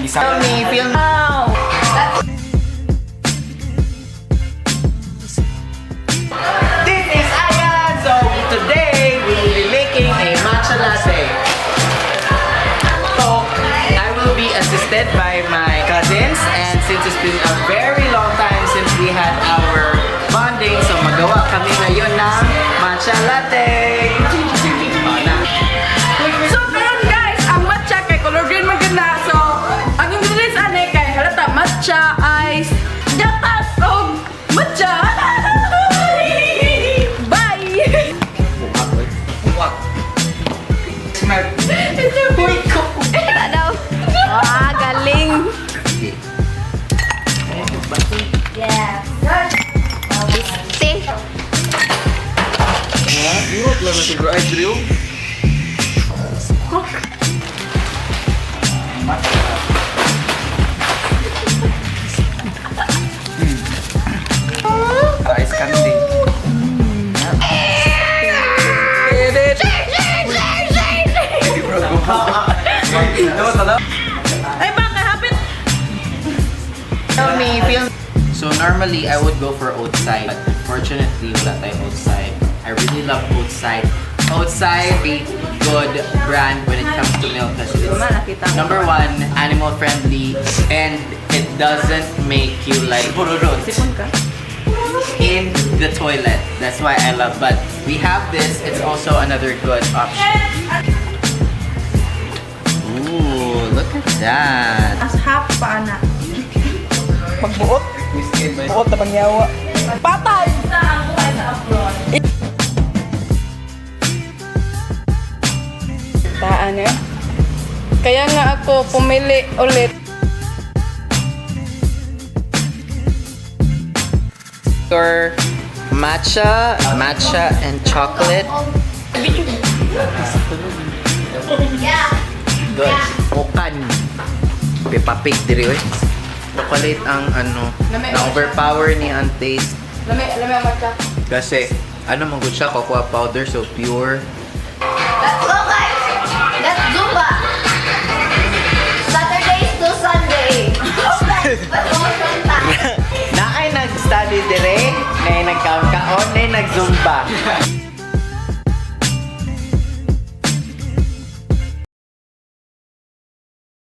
Bisaya. Film me, film. This is Ayan. So today we will be making a matcha latte. So I will be assisted by my cousins, and since it's been a very long time since we had our bonding, so magawa kami ngayon ng matcha latte. So karon guys, ang matcha kay color green maganda. So ang ingredients ane kay halata matcha ice, gatas og matcha. Bye. Smart. Ito daw. Wah, galing. Yes. Safe. Hirap lang na siguro. Ay, drill. Ice candy. Ay, baka hapit. Film me, film. So normally I would go for outside, but unfortunately wala tayong outside. I really love outside. Outside a good brand when it comes to milk kasi it's number one, animal friendly, and it doesn't make you like Sipon ka? in the toilet. That's why I love. But we have this. It's also another good option. Ooh, look at that. As half pa na. Magbuot. Buot na pangyawa. Patay! Sa ang buhay sa abroad. Taan eh. Kaya nga ako pumili ulit. Your matcha and chocolate. Good. Okan. Peppa Pig diri oy. Chocolate ang ano, na-overpower ni ang taste. Lami ang matcha. Kasi, ano man good siya, cocoa powder, so pure. Let's go guys! Let's Zumba! Saturdays to Sunday! Okay, let's go Zumba! Na ay nag-study dire, na ay nagkaon-kaon, na ay nag-zumba.